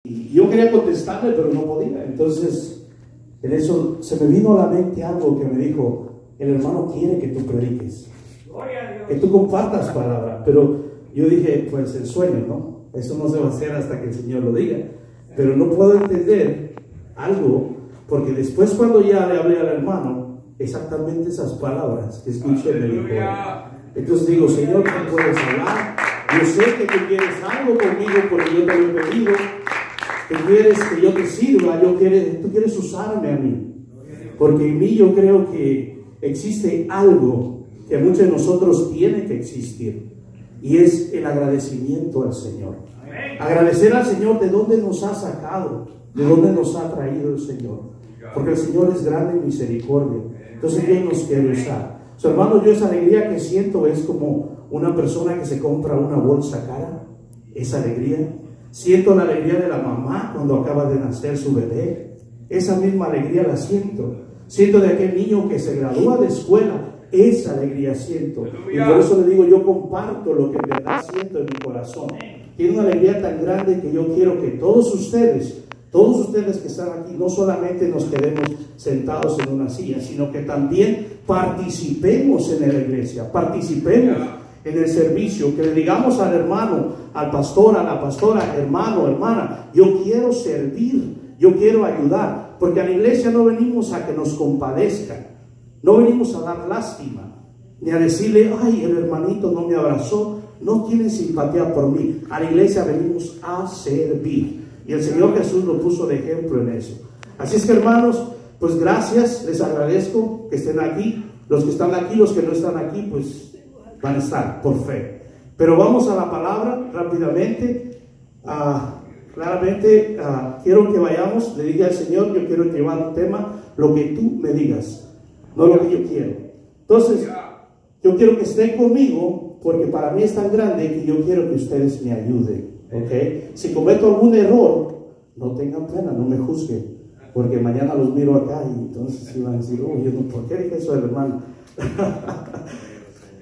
Y yo quería contestarle, pero no podía. Entonces, en eso se me vino a la mente algo que me dijo: el hermano quiere que tú prediques, que tú compartas palabra. Pero yo dije, pues el sueño, ¿no? Eso no se va a hacer hasta que el Señor lo diga. Pero no puedo entender algo, porque después cuando ya le hablé al hermano, exactamente esas palabras que escuché me dijo. Entonces digo, Señor, tú puedes hablar. Yo sé que tú quieres algo conmigo porque yo te lo he pedido. Tú quieres que yo te sirva, tú quieres usarme a mí. Porque en mí yo creo que existe algo que a muchos de nosotros tiene que existir. Y es el agradecimiento al Señor. Agradecer al Señor de dónde nos ha sacado, de dónde nos ha traído el Señor. Porque el Señor es grande en misericordia. Entonces Dios nos quiere usar. Hermanos, yo esa alegría que siento es como una persona que se compra una bolsa cara. Esa alegría. Siento la alegría de la mamá cuando acaba de nacer su bebé. Esa misma alegría la siento. Siento de aquel niño que se gradúa de escuela. Esa alegría siento. Y por eso le digo, yo comparto lo que en verdad siento en mi corazón. Tiene una alegría tan grande que yo quiero que todos ustedes que están aquí, no solamente nos quedemos sentados en una silla, sino que también participemos en la iglesia, participemos en el servicio, que le digamos al hermano, al pastor, a la pastora: hermano, hermana, yo quiero servir, yo quiero ayudar, porque a la iglesia no venimos a que nos compadezcan, no venimos a dar lástima, ni a decirle, ay, el hermanito no me abrazó, no tiene simpatía por mí. A la iglesia venimos a servir. Y el Señor Jesús lo puso de ejemplo en eso. Así es que, hermanos, pues gracias, les agradezco que estén aquí. Los que están aquí, los que no están aquí, pues van a estar por fe. Pero vamos a la palabra rápidamente. Claramente quiero que vayamos, le diga al Señor, yo quiero llevar un tema, lo que tú me digas, no lo que yo quiero. Entonces, yo quiero que estén conmigo, porque para mí es tan grande que yo quiero que ustedes me ayuden. ¿Okay? Si cometo algún error, no tengan pena, no me juzguen, porque mañana los miro acá y entonces iban a decir, oh, yo no, ¿por qué dije eso del hermano?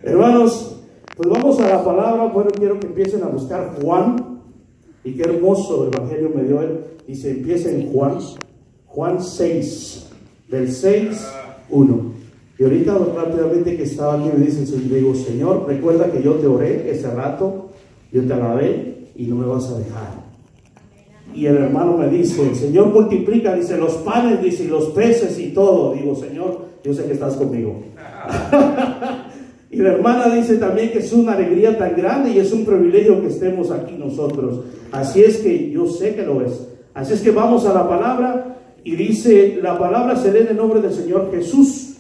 Hermanos, pues vamos a la palabra. Bueno, quiero que empiecen a buscar Juan, y qué hermoso evangelio me dio él. Y se empieza en Juan 6, del 6:1. Y ahorita rápidamente que estaba aquí me dicen, le digo, Señor, recuerda que yo te oré ese rato, yo te alabé y no me vas a dejar. Y el hermano me dice, Señor, multiplica, dice, los panes, dice, y los peces y todo. Digo, Señor, yo sé que estás conmigo. Y la hermana dice también que es una alegría tan grande y es un privilegio que estemos aquí nosotros. Así es que yo sé que lo es. Así es que vamos a la palabra. Y dice, la palabra se lee en el nombre del Señor Jesús.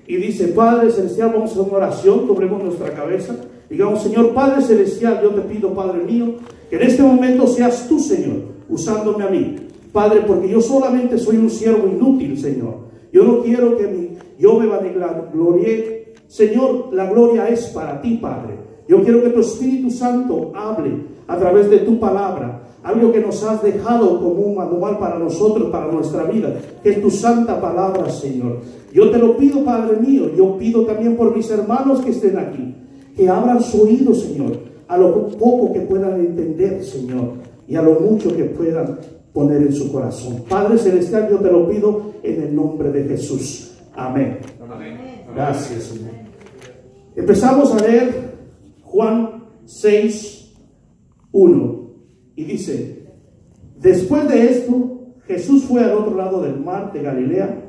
Y dice, Padre Celestial, vamos a hacer una oración, doblemos nuestra cabeza. Digamos, Señor Padre Celestial, yo te pido, Padre mío, que en este momento seas tú, Señor, usándome a mí. Padre, porque yo solamente soy un siervo inútil, Señor. Yo no quiero que yo me vanaglorie. Señor, la gloria es para ti, Padre. Yo quiero que tu Espíritu Santo hable a través de tu palabra. Algo que nos has dejado como un manual para nosotros, para nuestra vida, que es tu santa palabra, Señor. Yo te lo pido, Padre mío. Yo pido también por mis hermanos que estén aquí, que abran su oído, Señor, a lo poco que puedan entender, Señor, y a lo mucho que puedan poner en su corazón. Padre Celestial, yo te lo pido en el nombre de Jesús. Amén. Amén. Gracias, Señor. Empezamos a leer Juan 6:1 y dice, después de esto, Jesús fue al otro lado del mar de Galilea,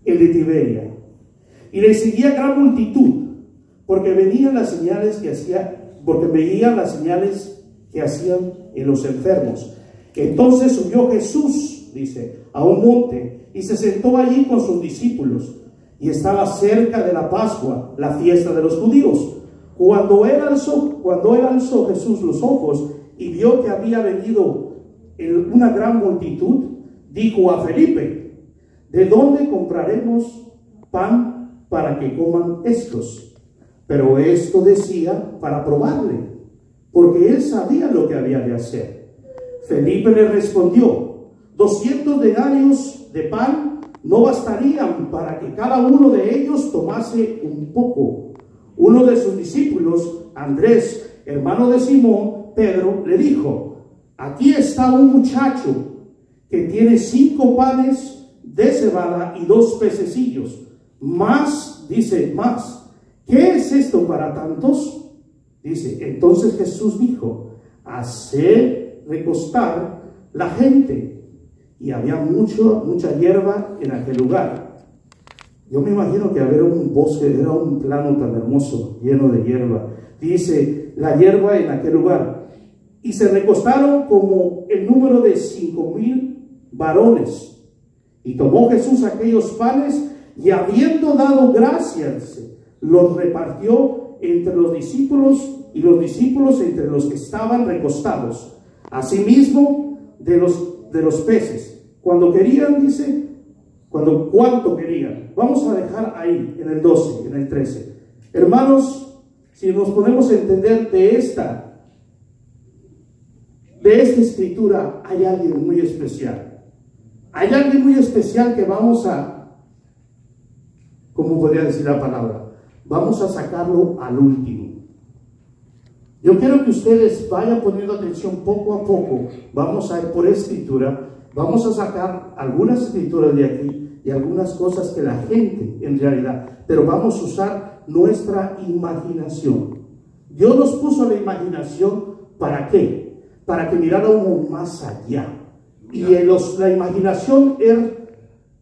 el de Tiberia, y le seguía gran multitud, porque veían las señales que hacían en los enfermos. Entonces subió Jesús, dice, a un monte y se sentó allí con sus discípulos. Y estaba cerca de la Pascua, la fiesta de los judíos. Cuando él alzó Jesús los ojos y vio que había venido una gran multitud, dijo a Felipe, ¿de dónde compraremos pan para que coman estos? Pero esto decía para probarle, porque él sabía lo que había de hacer. Felipe le respondió, 200 denarios de pan no bastarían para que cada uno de ellos tomase un poco. Uno de sus discípulos, Andrés, hermano de Simón, Pedro, le dijo, aquí está un muchacho que tiene 5 panes de cebada y 2 pececillos. Más, dice, más. ¿Qué es esto para tantos? Dice, entonces Jesús dijo, haced recostar la gente. Y había mucha hierba en aquel lugar. Yo me imagino que había un bosque, era un plano tan hermoso, lleno de hierba. Dice, la hierba en aquel lugar. Y se recostaron como el número de 5,000 varones. Y tomó Jesús aquellos panes y habiendo dado gracias, los repartió entre los discípulos y los discípulos entre los que estaban recostados. Asimismo, de los peces. Cuando querían, dice, cuánto querían. Vamos a dejar ahí, en el 12, en el 13. Hermanos, si nos ponemos a entender de esta escritura, hay alguien muy especial. Hay alguien muy especial que vamos a, ¿cómo podría decir la palabra? Vamos a sacarlo al último. Yo quiero que ustedes vayan poniendo atención poco a poco. Vamos a ir por escritura. Vamos a sacar algunas escrituras de aquí y algunas cosas que la gente en realidad, pero vamos a usar nuestra imaginación. Dios nos puso la imaginación, ¿para qué? Para que miráramos más allá. Y la imaginación es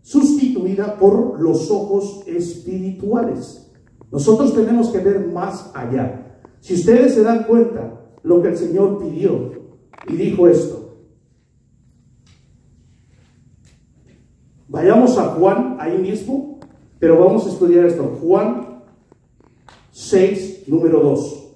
sustituida por los ojos espirituales. Nosotros tenemos que ver más allá. Si ustedes se dan cuenta, lo que el Señor pidió y dijo esto. Vayamos a Juan, ahí mismo, pero vamos a estudiar esto. Juan 6, número 2.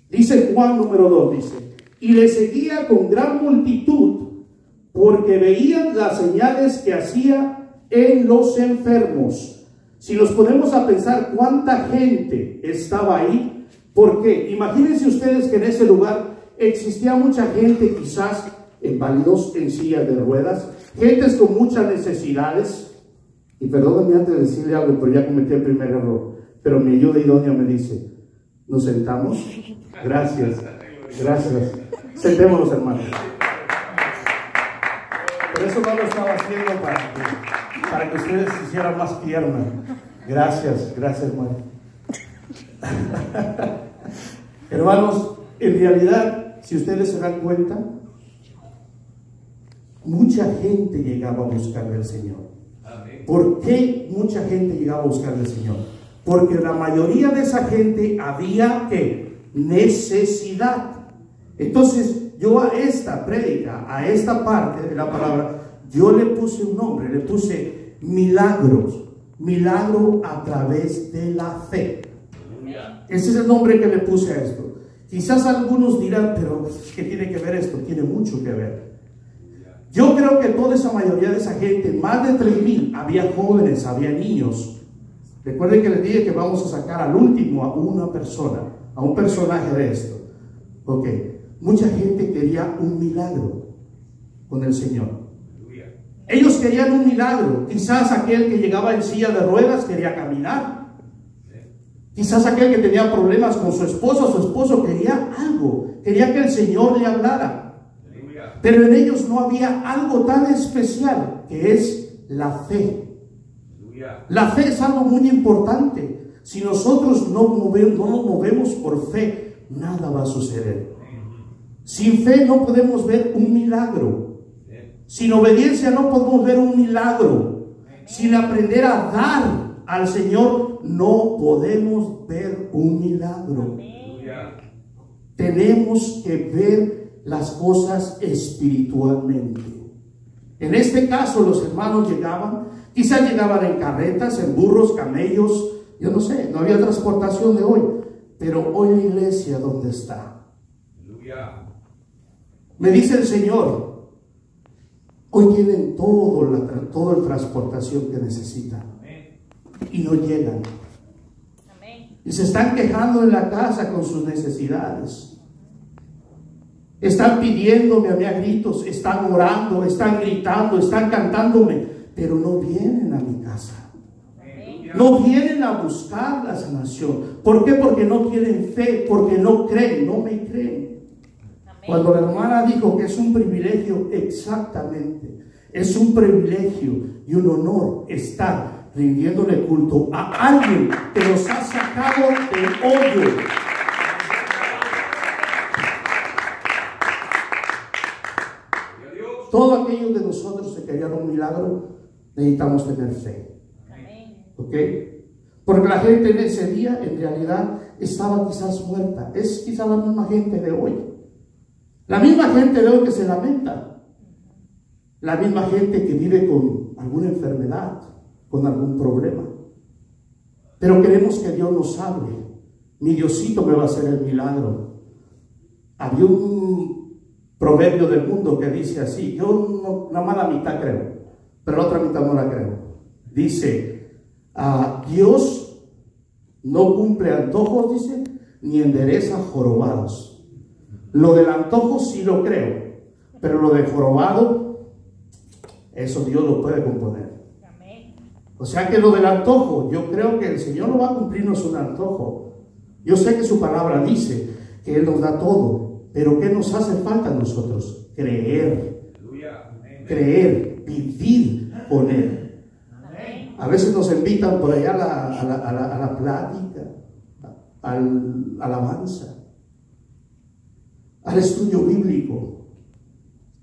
Dice Juan, número 2, dice, y le seguía con gran multitud, porque veían las señales que hacía en los enfermos. Si nos ponemos a pensar cuánta gente estaba ahí, ¿por qué? Imagínense ustedes que en ese lugar existía mucha gente, quizás inválidos en sillas de ruedas, gentes con muchas necesidades. Y perdónenme antes de decirle algo, pero ya cometí el primer error. Pero mi ayuda idónea me dice, ¿nos sentamos? Gracias, gracias. Sentémonos, hermanos. Por eso no lo estaba haciendo para que ustedes se hicieran más piernas. Gracias, hermano. Hermanos, en realidad, si ustedes se dan cuenta, mucha gente llegaba a buscar al Señor. ¿Por qué mucha gente llegaba a buscar al Señor? Porque la mayoría de esa gente había ¿qué? Necesidad. Entonces yo a esta prédica, a esta parte de la palabra, yo le puse un nombre, le puse milagros, milagro a través de la fe. Ese es el nombre que le puse a esto. Quizás algunos dirán, pero ¿qué tiene que ver esto? Tiene mucho que ver. Yo creo que toda esa mayoría de esa gente, más de 3,000, había jóvenes, había niños. Recuerden que les dije que vamos a sacar al último a una persona, a un personaje de esto. Ok, mucha gente quería un milagro con el Señor. Ellos querían un milagro. Quizás aquel que llegaba en silla de ruedas quería caminar. Quizás aquel que tenía problemas con su esposo quería algo, quería que el Señor le hablara. Pero en ellos no había algo tan especial, que es la fe. La fe es algo muy importante. Si nosotros no nos movemos por fe, nada va a suceder. Sin fe no podemos ver un milagro. Sin obediencia no podemos ver un milagro. Sin aprender a dar al Señor no podemos ver un milagro. Tenemos que ver las cosas espiritualmente. En este caso los hermanos llegaban, quizás llegaban en carretas, en burros, camellos, yo no sé, no había transportación de hoy, pero hoy la iglesia, ¿dónde está? Me dice el Señor, hoy tienen toda la transportación que necesitan y no llegan. Y se están quejando en la casa con sus necesidades. Están pidiéndome a mí a gritos, están orando, están gritando, están cantándome, pero no vienen a mi casa. No vienen a buscar la sanación. ¿Por qué? Porque no tienen fe, porque no creen, no me creen. Cuando la hermana dijo que es un privilegio, exactamente, es un privilegio y un honor estar rindiéndole culto a alguien que nos ha sacado del hoyo. Todos aquellos de nosotros que querían un milagro, necesitamos tener fe. ¿Ok? Porque la gente en ese día, en realidad, estaba quizás muerta. Es quizás la misma gente de hoy. La misma gente de hoy que se lamenta. La misma gente que vive con alguna enfermedad, con algún problema. Pero queremos que Dios nos hable. Mi Diosito me va a hacer el milagro. Había un proverbio del mundo que dice así, yo nada más la mitad creo, pero la otra mitad no la creo. Dice, Dios no cumple antojos, dice, ni endereza jorobados. Lo del antojo sí lo creo, pero lo de jorobado, eso Dios lo puede componer. O sea que lo del antojo, yo creo que el Señor no va a cumplirnos un antojo. Yo sé que su palabra dice que Él nos da todo. Pero ¿qué nos hace falta a nosotros? Creer. Creer, vivir con Él. A veces nos invitan por allá a la plática, al alabanza, al estudio bíblico.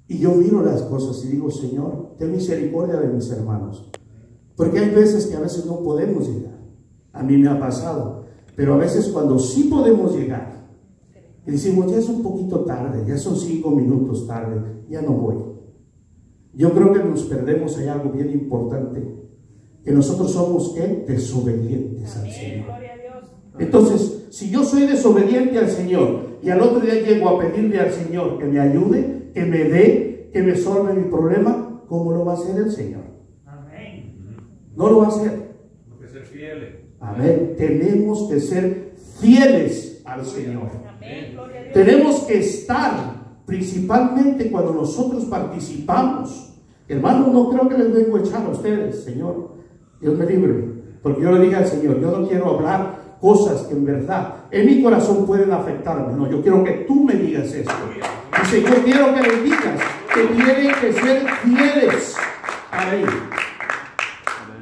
Y yo miro las cosas y digo, Señor, ten misericordia de mis hermanos. Porque hay veces que a veces no podemos llegar. A mí me ha pasado. Pero a veces cuando sí podemos llegar, y decimos, ya es un poquito tarde, ya son 5 minutos tarde, ya no voy. Yo creo que nos perdemos ahí algo bien importante, que nosotros somos, ¿qué? Desobedientes al Señor. Entonces, si yo soy desobediente al Señor y al otro día llego a pedirle al Señor que me ayude, que me dé, que me solve mi problema, ¿cómo lo va a hacer el Señor? No lo va a hacer. Tenemos que ser fieles. Amén. Tenemos que ser fieles al Señor. Tenemos que estar, principalmente cuando nosotros participamos. Hermanos, no creo que les vengo a echar a ustedes, Señor, Dios me libre, porque yo le diga al Señor, yo no quiero hablar cosas que en verdad en mi corazón pueden afectarme. No, yo quiero que tú me digas esto. Dice, yo quiero que les digas que tienen que ser fieles a Él.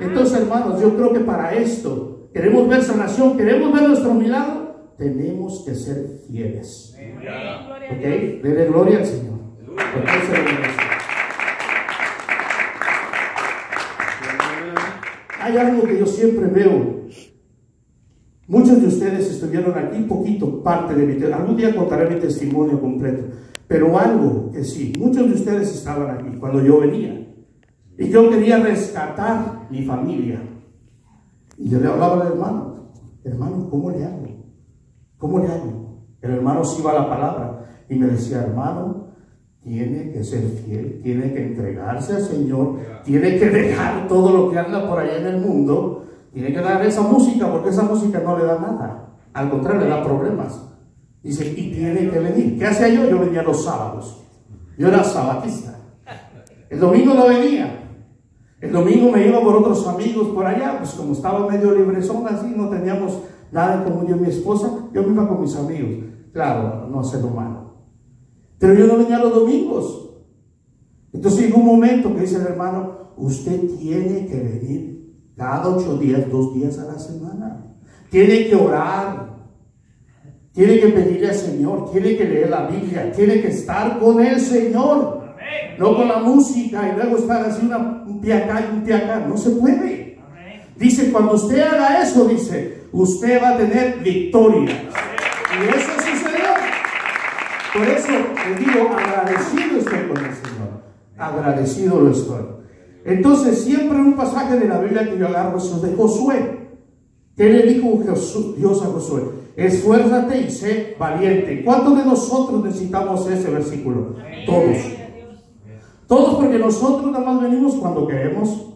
Entonces, hermanos, yo creo que para esto queremos ver sanación, queremos ver nuestro milagro, tenemos que ser fieles. ¿Ok? Dele gloria al Señor. Porque Él se lo merece. Hay algo que yo siempre veo. Muchos de ustedes estuvieron aquí poquito, parte de mi testimonio. Algún día contaré mi testimonio completo. Pero algo que sí, muchos de ustedes estaban aquí cuando yo venía. Y yo quería rescatar mi familia. Y yo le hablaba al hermano, hermano, ¿cómo le hago? ¿Cómo le hago? El hermano se iba a la palabra y me decía, hermano, tiene que ser fiel, tiene que entregarse al Señor, tiene que dejar todo lo que anda por allá en el mundo, tiene que dar esa música, porque esa música no le da nada, al contrario, le da problemas. Dice, y tiene que venir. ¿Qué hacía yo? Yo venía los sábados. Yo era sabatista. El domingo no venía. El domingo me iba por otros amigos por allá, pues como estaba medio librezón así, no teníamos nada en común yo y mi esposa, yo me iba con mis amigos. Claro, no hacer lo malo. Pero yo no venía los domingos. Entonces llegó un momento que dice el hermano, usted tiene que venir cada 8 días, 2 días a la semana. Tiene que orar. Tiene que pedirle al Señor, tiene que leer la Biblia, tiene que estar con el Señor. No con la música y luego estar así un pie acá y un pie acá. No se puede. Dice, cuando usted haga eso, dice, usted va a tener victoria. Y eso sucedió. Por eso le digo, agradecido estoy con el Señor. Agradecido lo estoy. Entonces, siempre un pasaje de la Biblia que yo agarro es de Josué. ¿Qué le dijo Dios a Josué? Esfuérzate y sé valiente. ¿Cuántos de nosotros necesitamos ese versículo? Todos. Todos, porque nosotros nada más venimos cuando queremos.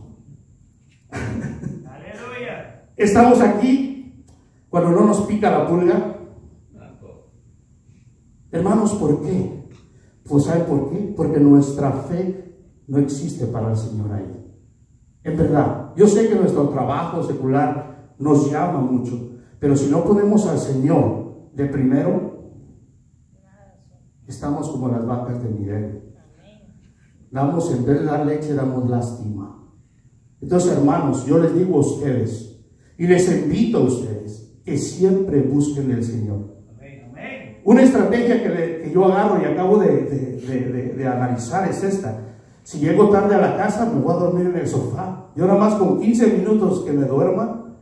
Aleluya. Estamos aquí cuando no nos pica la pulga. Hermanos, ¿por qué? Pues ¿saben por qué? Porque nuestra fe no existe para el Señor ahí. En verdad, yo sé que nuestro trabajo secular nos llama mucho, pero si no ponemos al Señor de primero, estamos como las vacas de Miguel. Damos, en vez de dar leche, damos lástima. Entonces, hermanos, yo les digo a ustedes, y les invito a ustedes, que siempre busquen el Señor. Una estrategia que yo agarro y acabo de analizar es esta. Si llego tarde a la casa, me voy a dormir en el sofá. Yo nada más con 15 minutos que me duerma,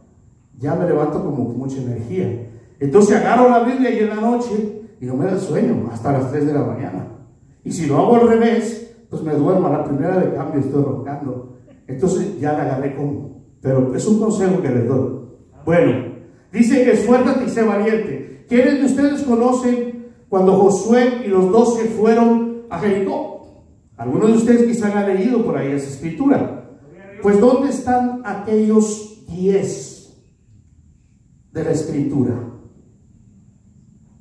ya me levanto como con mucha energía. Entonces agarro la Biblia y en la noche, y no me da sueño hasta las 3 de la mañana. Y si lo hago al revés, pues me duermo a la primera de cambio, estoy roncando. Entonces ya la agarré como. Pero es un consejo que les doy. Bueno, dice que esfuérzate y sé valiente. ¿Quiénes de ustedes conocen cuando Josué y los 12 fueron a Jericó? Algunos de ustedes quizás han leído por ahí esa escritura. Pues ¿dónde están aquellos 10 de la escritura?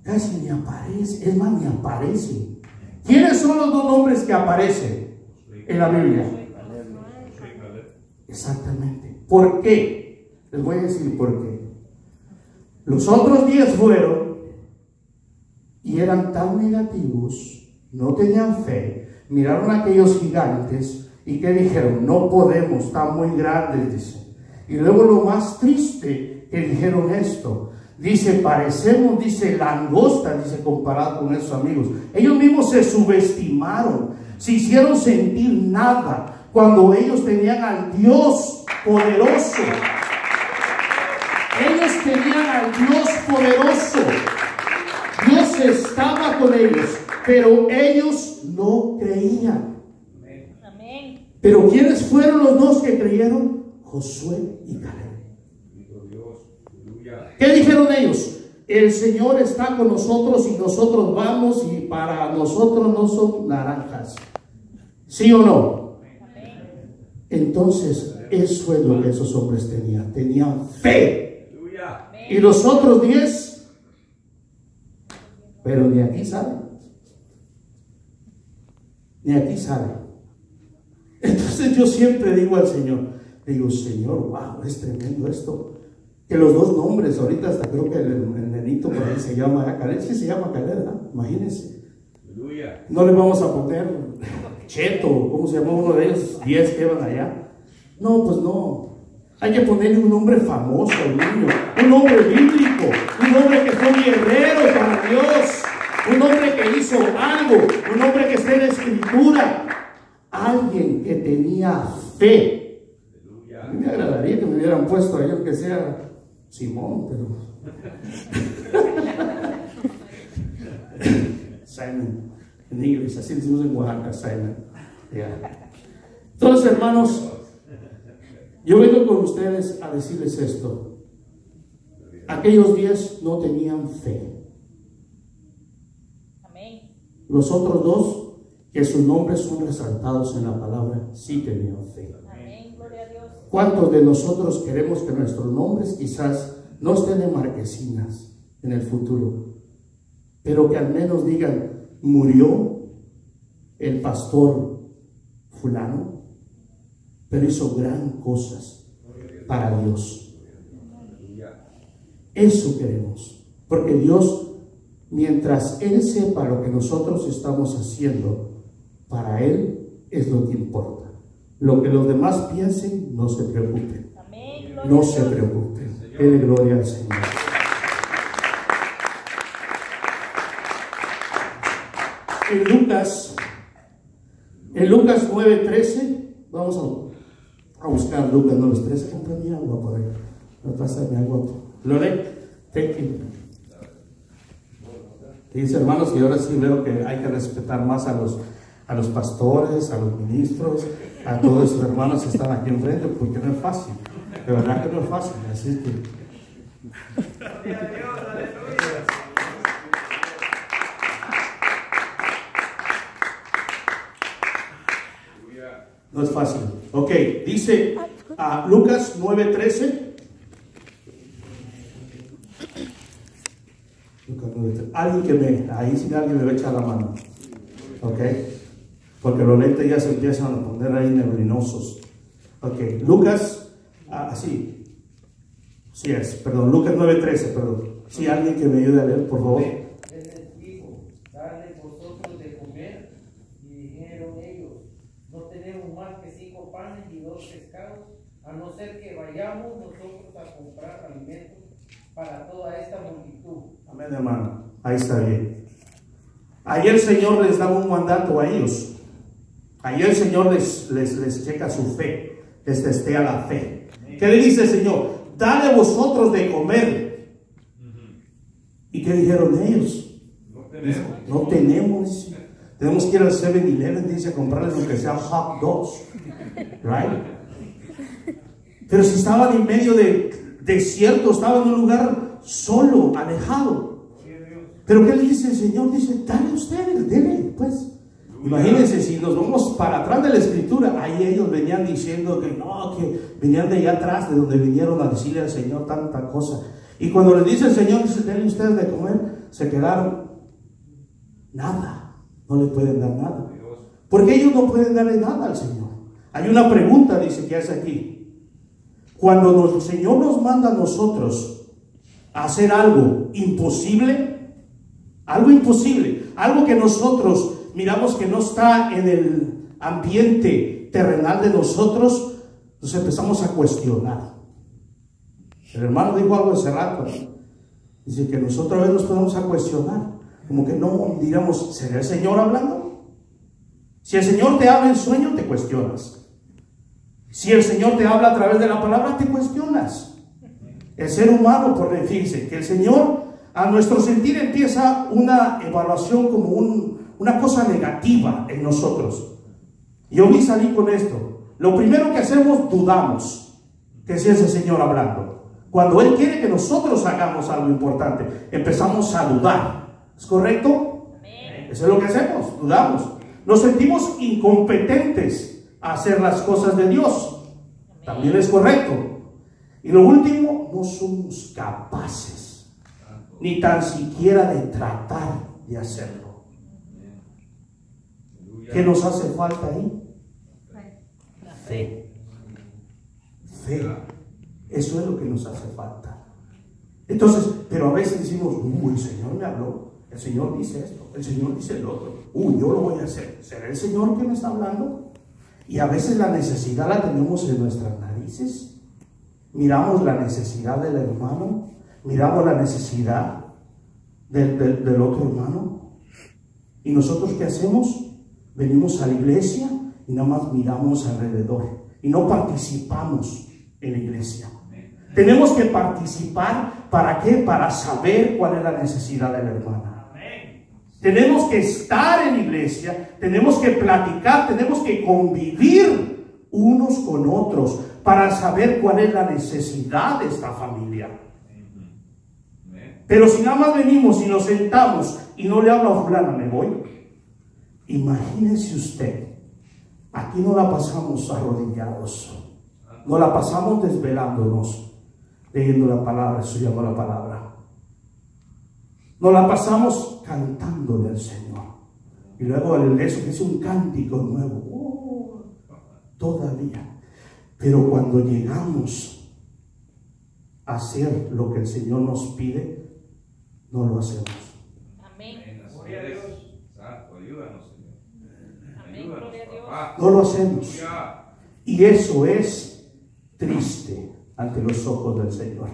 Casi ni aparece, es más, ni aparece. ¿Quiénes son los 2 nombres que aparecen en la Biblia? Exactamente. ¿Por qué? Les voy a decir por qué. Los otros 10 fueron y eran tan negativos, no tenían fe, miraron a aquellos gigantes y que dijeron, no podemos, están muy grandes, dice. Y luego lo más triste que dijeron esto, dice, parecemos, dice, langostas, dice, comparado con esos amigos. Ellos mismos se subestimaron, se hicieron sentir nada cuando ellos tenían al Dios poderoso. Ellos tenían al Dios poderoso. Dios estaba con ellos, pero ellos no creían. Amén. Pero ¿quiénes fueron los 2 que creyeron? Josué y Caleb. ¿Qué dijeron ellos? El Señor está con nosotros y nosotros vamos, y para nosotros no son naranjas. ¿Sí o no? Entonces, eso es lo que esos hombres tenían. Tenían fe. Y los otros 10, pero ni aquí salen. Ni aquí salen. Entonces yo siempre digo al Señor, digo, Señor, wow, es tremendo esto. Que los 2 nombres, ahorita hasta creo que el nenito por ahí se llama Caleb. Sí se llama Caleb, ¿no? Imagínense. No le vamos a poner Cheto, ¿cómo se llama uno de ellos? 10 que van allá. No, pues no. Hay que ponerle un nombre famoso al niño, un nombre bíblico, un nombre que fue un guerrero para Dios, un hombre que hizo algo, un hombre que está en la escritura, alguien que tenía fe. A mí me agradaría que me hubieran puesto ahí, aunque sea Simón, pero Simon en inglés, así decimos en Oaxaca, Simon. Yeah. Entonces, hermanos, yo vengo con ustedes a decirles esto. Aquellos 10 no tenían fe. Amén. Los otros 2, que sus nombres son resaltados en la palabra, sí tenían fe. Amén. Gloria a Dios. ¿Cuántos de nosotros queremos que nuestros nombres quizás no estén en marquesinas en el futuro, pero que al menos digan, murió el pastor fulano, pero hizo gran cosas para Dios? Eso queremos, porque Dios, mientras Él sepa lo que nosotros estamos haciendo, para Él es lo que importa. Lo que los demás piensen, no se preocupen. No se preocupen. Dele gloria al Señor. En Lucas 9:13, vamos a buscar Lucas 9:13. Compra mi agua por ahí. No pasa mi agua. Loret, thank you. Dice, hermanos, y ahora sí veo que hay que respetar más a los pastores, a los ministros, a todos sus hermanos que están aquí enfrente, porque no es fácil. De verdad que no es fácil. Así que no es fácil. Ok, dice Lucas 9:13. Alguien que ahí sí alguien me va a echar la mano. Ok, porque los lentes ya se empiezan a poner ahí neblinosos. Ok, Lucas, así. Sí es, perdón, Lucas 9:13, perdón. Sí, alguien que me ayude a leer, por favor. Les dijo, dale vosotros más que 5 panes y 2 pescados, a no ser que vayamos nosotros a comprar alimentos para toda esta multitud. Amén, hermano. Ahí está bien. Ayer el Señor les daba un mandato a ellos. Ayer el Señor les checa su fe, les testea la fe. ¿Qué le dice el Señor? Dale vosotros de comer. ¿Y qué dijeron ellos? No tenemos. Tenemos que ir al 7-Eleven, dice, a comprarles lo que sea hot dogs. Right? Pero si estaban en medio de desierto, estaban en un lugar solo, alejado. Pero ¿qué le dice el Señor? Dice, dale ustedes, denle, pues. Imagínense, si nos vamos para atrás de la escritura, ahí ellos venían diciendo que no, que venían de allá atrás, de donde vinieron a decirle al Señor tanta cosa. Y cuando les dice el Señor, dice, denle ustedes de comer, se quedaron nada, no le pueden dar nada. Porque ellos no pueden darle nada al Señor. Hay una pregunta, dice, que hace aquí. Cuando el Señor nos manda a nosotros a hacer algo imposible, algo que nosotros miramos que no está en el ambiente terrenal de nosotros, nos empezamos a cuestionar. El hermano dijo algo hace rato, dice que nosotros a veces nos podemos a cuestionar, como que no diríamos, ¿será el Señor hablando? Si el Señor te habla en sueño, te cuestionas. Si el Señor te habla a través de la palabra, te cuestionas. El ser humano, por decirse, que el Señor a nuestro sentir empieza una evaluación como una cosa negativa en nosotros. Yo vi salir con esto. Lo primero que hacemos, dudamos que sea ese Señor hablando. Cuando Él quiere que nosotros hagamos algo importante, empezamos a dudar. ¿Es correcto? Eso es lo que hacemos, dudamos. Nos sentimos incompetentes a hacer las cosas de Dios. También es correcto. Y lo último, no somos capaces ni tan siquiera de tratar de hacerlo. ¿Qué nos hace falta ahí? Fe. Fe. Eso es lo que nos hace falta. Entonces, pero a veces decimos, el Señor me habló, el Señor dice esto, el Señor dice el otro, yo lo voy a hacer. ¿Será el Señor que me está hablando? Y a veces la necesidad la tenemos en nuestras narices. Miramos la necesidad del hermano, miramos la necesidad del otro hermano. ¿Y nosotros qué hacemos? Venimos a la iglesia y nada más miramos alrededor y no participamos en la iglesia. Tenemos que participar, ¿para qué? Para saber cuál es la necesidad de la hermana. Tenemos que estar en la iglesia, tenemos que platicar, tenemos que convivir unos con otros para saber cuál es la necesidad de esta familia. Pero si nada más venimos y nos sentamos y no le hablo a fulana, me voy. Imagínense usted, aquí no la pasamos arrodillados, no la pasamos desvelándonos, leyendo la palabra, estudiando la palabra. Nos la pasamos cantándole al Señor. Y luego eso que es un cántico nuevo, todavía. Pero cuando llegamos a hacer lo que el Señor nos pide, no lo hacemos. Amén. Gloria a Dios. Exacto, ayúdanos, Señor. Amén. Gloria a Dios. No lo hacemos. Y eso es triste ante los ojos del Señor.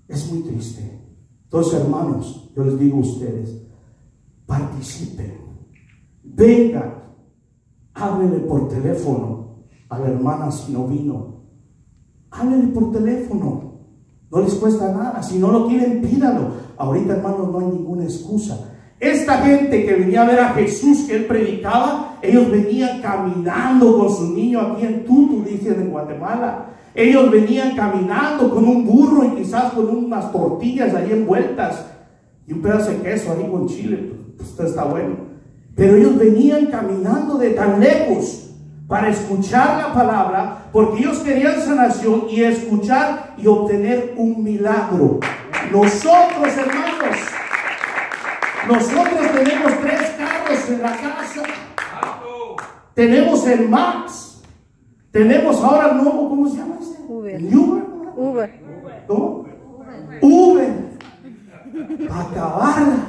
Es muy triste. Entonces, hermanos, yo les digo a ustedes, participen, vengan, háblenle por teléfono a la hermana si no vino. Háblenle por teléfono, no les cuesta nada. Si no lo quieren, pídalo. Ahorita, hermanos, no hay ninguna excusa. Esta gente que venía a ver a Jesús, que Él predicaba, ellos venían caminando con su niño aquí en Tutu, dicen en Guatemala. Ellos venían caminando con un burro y quizás con unas tortillas ahí envueltas y un pedazo de queso ahí con chile. Pues esto está bueno. Pero ellos venían caminando de tan lejos para escuchar la palabra, porque ellos querían sanación y escuchar y obtener un milagro. Nosotros, hermanos, nosotros tenemos 3 carros en la casa. Tenemos el Max. Tenemos ahora el nuevo, ¿cómo se llama ese? Uber. ¿Cómo? Uber. Para acabarla.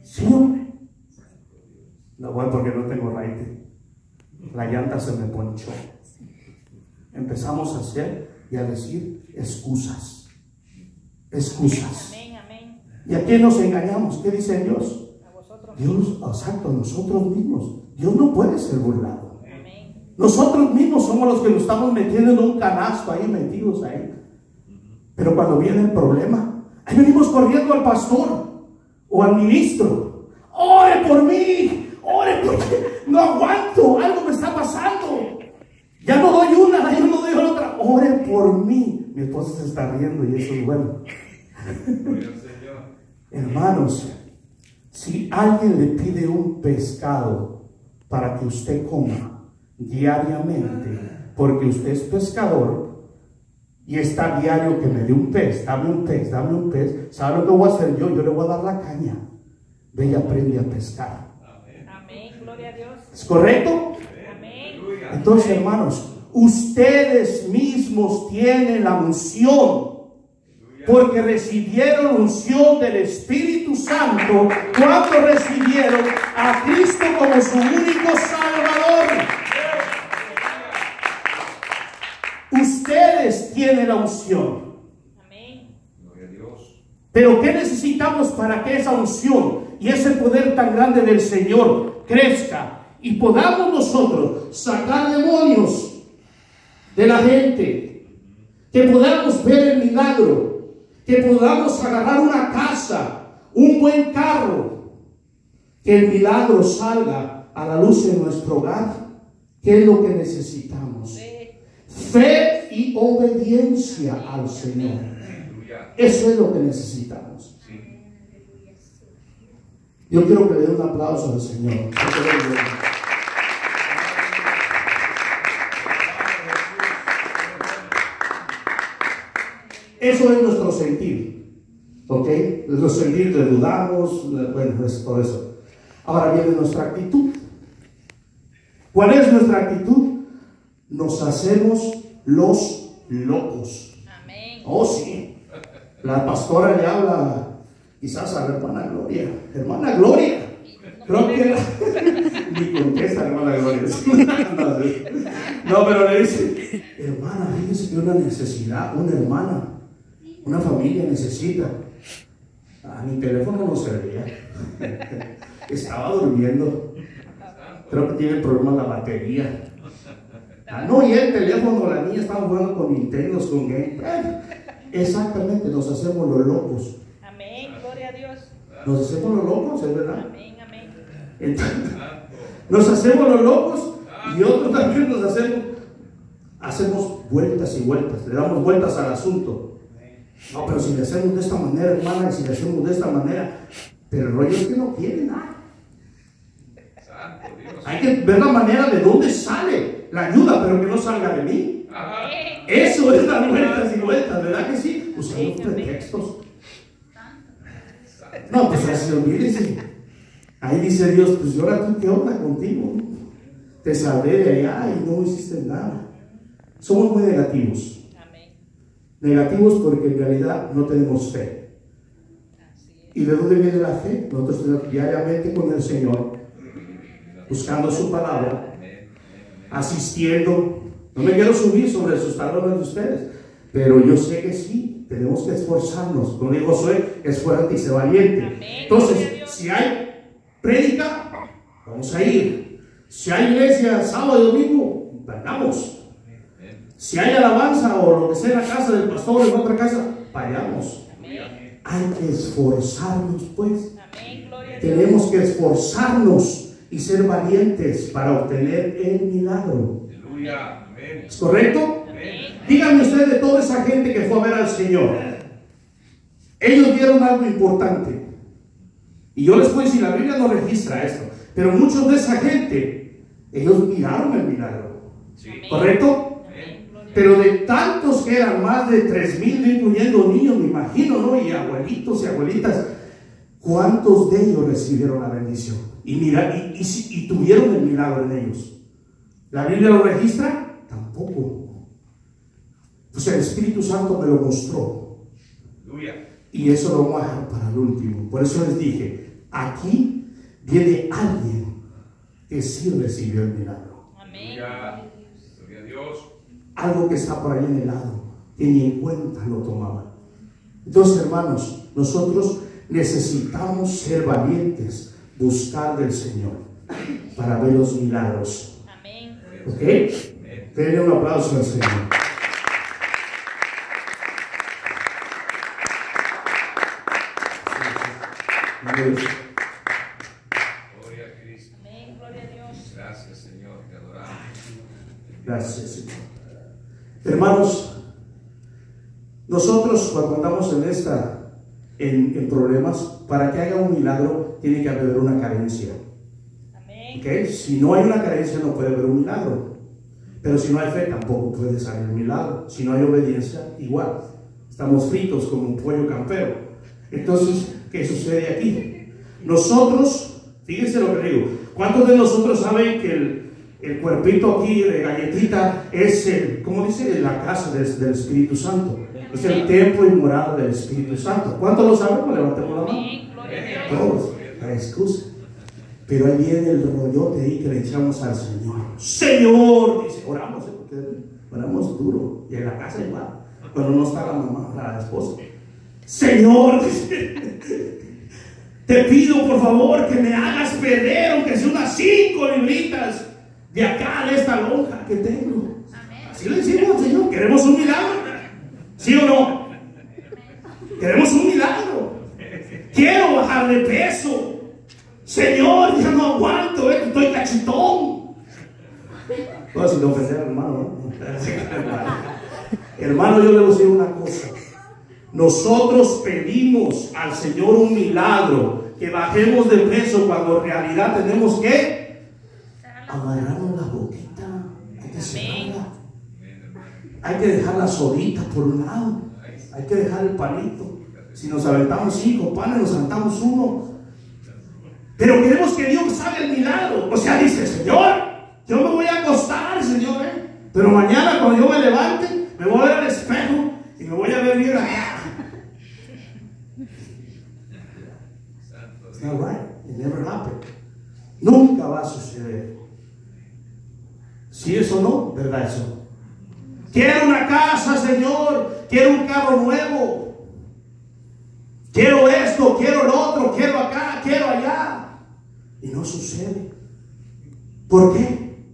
Sí, hombre. No voy porque no tengo raite. La llanta se me ponchó. Empezamos a hacer y a decir excusas. Excusas. Amén, amén. ¿Y a qué nos engañamos? ¿Qué dice Dios? A vosotros. Dios, exacto, a nosotros mismos. Dios no puede ser burlado. Amén. Nosotros mismos somos los que nos estamos metiendo en un canasto ahí, metidos ahí. Pero cuando viene el problema, ahí venimos corriendo al pastor o al ministro. ¡Ore por mí! ¡Ore por mí! No aguanto, algo me está pasando. Ya no doy una, ya no doy otra. ¡Ore por mí! Mi esposa se está riendo y eso es bueno. Hermanos, si alguien le pide un pescado para que usted coma diariamente, porque usted es pescador y está diario que me dé un pez, dame un pez, dame un pez, ¿sabe lo que voy a hacer yo? Yo le voy a dar la caña. Ve y aprende a pescar. Amén, gloria a Dios. ¿Es correcto? Amén. Entonces, hermanos, ustedes mismos tienen la unción, porque recibieron unción del Espíritu Santo cuando recibieron a Cristo como su único Salvador. Ustedes tienen la unción. Amén. Pero ¿qué necesitamos para que esa unción y ese poder tan grande del Señor crezca y podamos nosotros sacar demonios de la gente? Que podamos ver el milagro, que podamos agarrar una casa, un buen carro, que el milagro salga a la luz en nuestro hogar. ¿Qué es lo que necesitamos? Fe y obediencia al Señor. Eso es lo que necesitamos. Yo quiero que le dé un aplauso al Señor. Eso es nuestro sentir, ¿ok? Nuestro sentir de dudamos, bueno, es todo eso. Ahora viene nuestra actitud. ¿Cuál es nuestra actitud? Nos hacemos los locos. Amén. Oh, sí. La pastora le habla quizás a la hermana Gloria. Hermana Gloria. Creo que ni contesta, hermana Gloria. No, pero le dice, hermana, fíjese que una necesidad, una hermana, una familia necesita. Mi teléfono no servía. Estaba durmiendo. Creo que tiene problemas la batería. No, y el teléfono, la niña estaba jugando con Nintendo, con Game. Exactamente, nos hacemos los locos. Amén, gloria a Dios. Nos hacemos los locos, es verdad. Amén, amén. Entonces, nos hacemos los locos y otros también nos hacemos vueltas y vueltas, le damos vueltas al asunto. No, pero si le hacemos de esta manera, hermana, y si le hacemos de esta manera, pero el rollo es que no quiere nada. Hay que ver la manera de dónde sale la ayuda, pero que no salga de mí. Eso es dar vueltas y vueltas, ¿verdad que sí? Usamos pretextos. No, pues así olvídese. Ahí dice Dios, pues ¿y ahora tú qué onda contigo? Te salvé de allá y no hiciste nada. Somos muy negativos. Amén. Negativos porque en realidad no tenemos fe. Así es. ¿Y de dónde viene la fe? Nosotros estamos diariamente con el Señor, buscando su palabra, asistiendo. No me quiero subir sobre sus talones de ustedes, pero yo sé que sí, tenemos que esforzarnos. Como dijo Josué, esfuérzate y sé valiente. Amén. Entonces, si hay prédica, vamos a ir. Si hay iglesia sábado y domingo, vayamos. Si hay alabanza o lo que sea en la casa del pastor o en otra casa, vayamos. Amén. Hay que esforzarnos, pues. Amén, gloria a Dios. Tenemos que esforzarnos y ser valientes para obtener el milagro. ¿Es correcto? Díganme ustedes de toda esa gente que fue a ver al Señor. Ellos vieron algo importante. Y yo les puedo decir, la Biblia no registra esto, pero muchos de esa gente, ellos miraron el milagro. ¿Correcto? Amén, gloria a Pero de tantos que eran, más de 3,000, incluyendo niños, me imagino, ¿no? Y abuelitos y abuelitas, ¿cuántos de ellos recibieron la bendición? Y mira, y tuvieron el milagro en ellos. ¿La Biblia lo registra? Tampoco. Pues el Espíritu Santo me lo mostró. Y eso lo vamos a dejar para el último. Por eso les dije, aquí viene alguien que sí recibió el milagro. Amén. Gloria a Dios. Algo que está por ahí en el lado, que ni en cuenta lo tomaban. Entonces, hermanos, nosotros necesitamos ser valientes, buscar del Señor para ver los milagros. Amén. ¿Ok? Denle un aplauso al Señor. Gloria a Cristo. Amén. Gloria a Dios. Gracias, Señor. Te adoramos. Gracias, Señor. Hermanos, nosotros cuando andamos en problemas, para que haya un milagro tiene que haber una carencia. Amén. ¿Ok? Si no hay una carencia no puede haber un milagro. Pero si no hay fe tampoco puede salir un milagro. Si no hay obediencia, igual. Estamos fritos como un pollo campero. Entonces, ¿qué sucede aquí? Nosotros, fíjense lo que digo, ¿cuántos de nosotros saben que el cuerpito aquí de galletita es ¿cómo dice? La casa del Espíritu Santo. Es el templo y morada del Espíritu Santo. ¿Cuántos lo sabemos? Levantemos la mano. Amén. Gloria a Dios. Todos, la excusa. Pero ahí viene el rollote ahí que le echamos al Señor. Señor, dice, oramos, porque oramos duro. Y en la casa igual, cuando no está la mamá, la esposa. Señor, dice, te pido por favor que me hagas perder, aunque sea unas 5 libritas de acá, de esta lonja que tengo. Así le decimos, Señor, queremos un milagro. ¿Sí o no? Queremos un milagro. Quiero bajar de peso. Señor, ya no aguanto, estoy cachetón. No, sin ofender al hermano, ¿no? Hermano, yo le voy a decir una cosa. Nosotros pedimos al Señor un milagro, que bajemos de peso, cuando en realidad tenemos que agarrarnos la boquita, hay que cerrarla, hay que dejarla solita por un lado, hay que dejar el palito. Si nos aventamos 5 panes, nos aventamos 1. Pero queremos que Dios haga el milagro. O sea, dice, Señor, yo me voy a acostar, Señor, pero mañana cuando yo me levante, me voy a ver al espejo y me voy a ver bien acá. It's not right. It never happened. Nunca va a suceder. Si eso no, ¿verdad eso? Quiero una casa, Señor. Quiero un carro nuevo. Quiero esto, quiero lo otro, quiero acá, quiero allá. Y no sucede. ¿Por qué?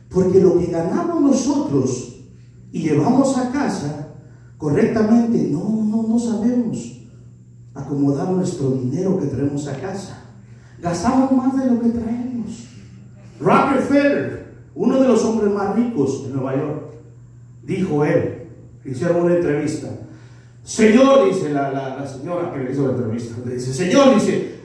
Porque lo que ganamos nosotros y llevamos a casa correctamente, no sabemos acomodar nuestro dinero que traemos a casa. Gastamos más de lo que traemos. Rockefeller, uno de los hombres más ricos de Nueva York, dijo él, hicieron una entrevista. Señor, dice la señora que le hizo la entrevista, le dice, Señor, dice,